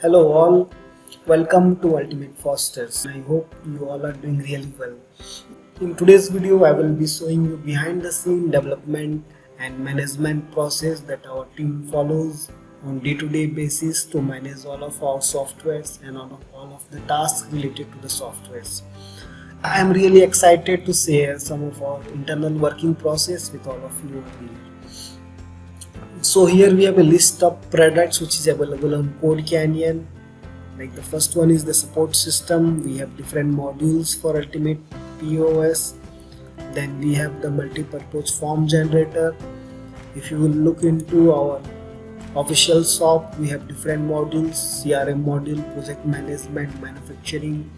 Hello all, welcome to Ultimate Fosters. I hope you all are doing really well. In today's video, I will be showing you behind the scene development and management process that our team follows on day-to-day basis to manage all of our softwares and all of the tasks related to the softwares. I am really excited to share some of our internal working process with all of you here. So here we have a list of products which is available on CodeCanyon. Like the first one is the support system. We have different modules for Ultimate POS. Then we have the multi-purpose form generator. If you will look into our official shop, we have different modules: CRM module, project management, manufacturing,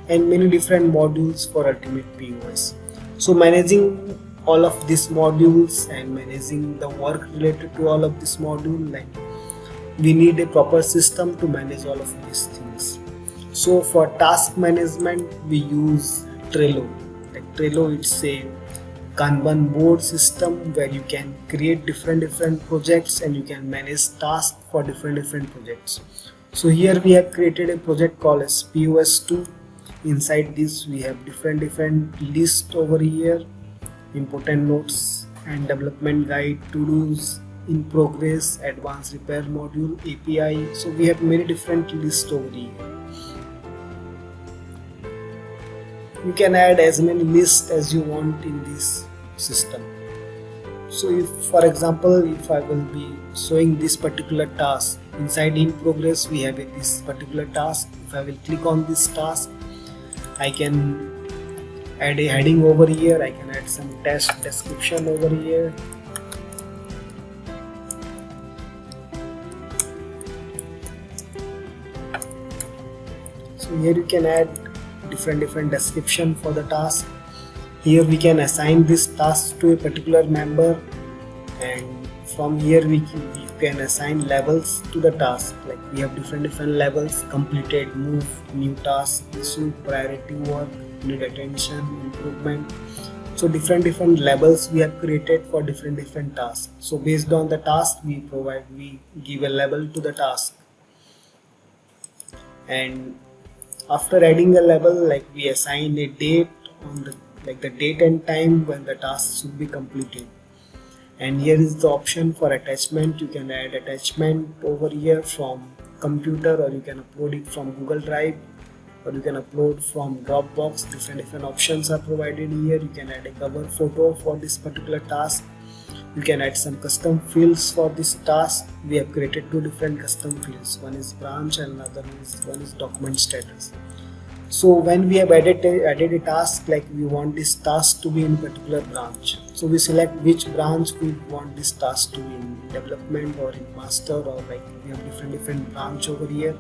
and many different modules for Ultimate POS. So managing all of these modules and managing the work related to all of this module, like we need a proper system to manage all of these things. So for task management we use Trello. Like Trello, it's a Kanban board system where you can create different projects and you can manage tasks for different projects. So here we have created a project called as POS2. Inside this we have different lists over here: important notes and development guide, to-dos, in progress, advanced repair module, API. So we have many different lists over here. You can add as many lists as you want in this system. So if, for example, if I will be showing this particular task, inside in progress we have this particular task. If I will click on this task, I can add a heading over here. I can add some test description over here. So here you can add different description for the task. Here we can assign this task to a particular member, and from here we can assign levels to the task. Like we have different levels: completed, move, new task, issue, priority work, need attention, improvement. So different levels we have created for different tasks. So based on the task we give a level to the task, and after adding a level, like we assign a date on the date and time when the task should be completed. And here is the option for attachment. You can add attachment over here from computer, or you can upload it from Google Drive, or you can upload from Dropbox. Different options are provided here. You can add a cover photo for this particular task. You can add some custom fields for this task. We have created two different custom fields. One is branch and another one is document status. So when we have added a task, like we want this task to be in particular branch, so we select which branch we want this task to be in: development or in master, or like we have different branch over here.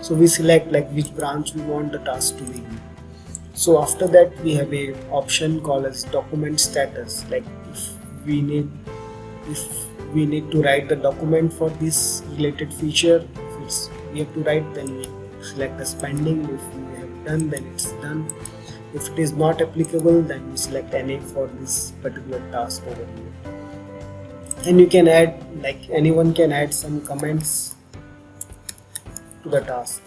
So we select like which branch we want the task to be in. So after that we have a option called as document status. Like if we need to write the document for this related feature, if we have to write, then we select as pending. If we have done, then it's done. If it is not applicable, then we select NA for this particular task over here. And you can add, like anyone can add some comments to the task.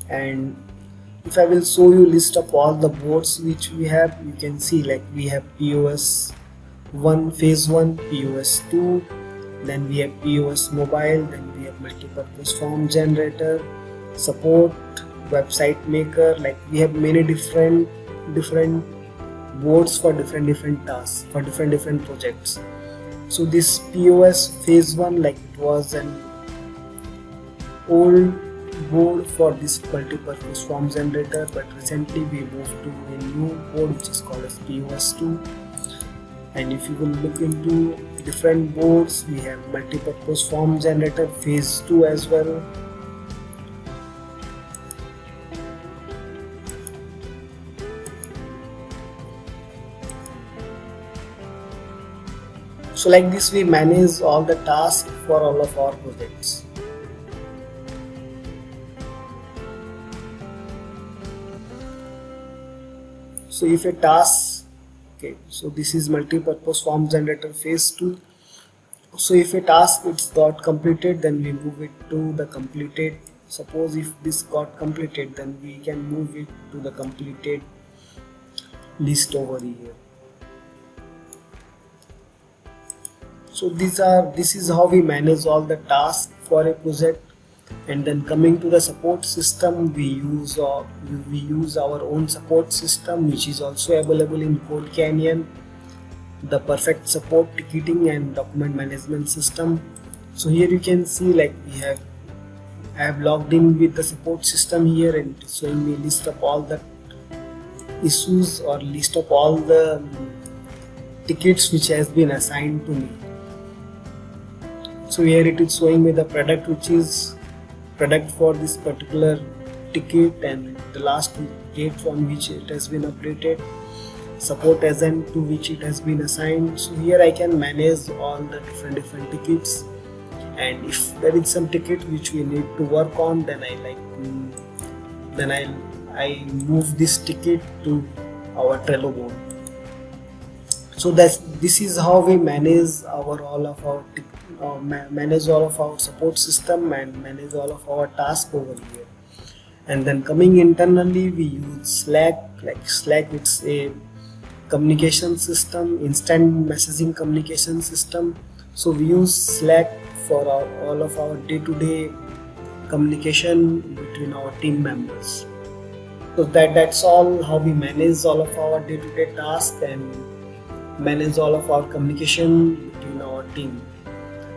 And if I will show you list of all the boards which we have, you can see like we have POS 1 phase 1, POS 2, then we have POS mobile, then we have multi-purpose form generator, support, website maker. Like we have many different boards for different tasks, for different projects. So this POS phase 1, like it was an old board for this multi-purpose form generator, but recently we moved to a new board which is called as POS2. And if you will look into different boards, we have multi-purpose form generator phase 2 as well. So like this we manage all the tasks for all of our projects. So if a task Okay, so this is multi-purpose form generator phase 2. So if a task it's got completed, then we move it to the completed. Suppose if this got completed, then we can move it to the completed list over here. So this is how we manage all the tasks for a project. And then coming to the support system, we use our own support system, which is also available in CodeCanyon, the perfect support ticketing and document management system. So here you can see, like, I have logged in with the support system here, and it's showing me a list of all the issues or list of all the tickets which has been assigned to me. So here it is showing me the product, which is product for this particular ticket, and the last date on which it has been updated, support agent to which it has been assigned. So here I can manage all the different tickets, and if there is some ticket which we need to work on, then I move this ticket to our Trello board. So this is how we manage all of our support system and manage all of our tasks over here. And then coming internally, we use Slack. Like Slack, it's a communication system, instant messaging communication system. So we use Slack for all of our day-to-day communication between our team members. So that's all how we manage all of our day-to-day tasks and manage all of our communication between our team.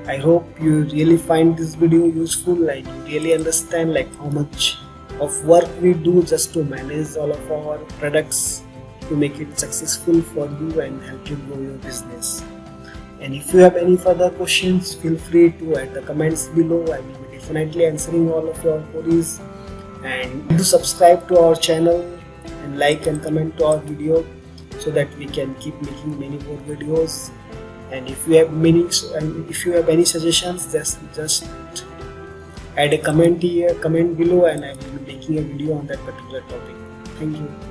I hope you really find this video useful, like you really understand like how much of work we do just to manage all of our products to make it successful for you and help you grow your business. And if you have any further questions, feel free to add the comments below. I will be definitely answering all of your queries. And do subscribe to our channel and like and comment to our video so that we can keep making many more videos. And if you have any suggestions, just add a comment below, and I will be making a video on that particular topic. Thank you.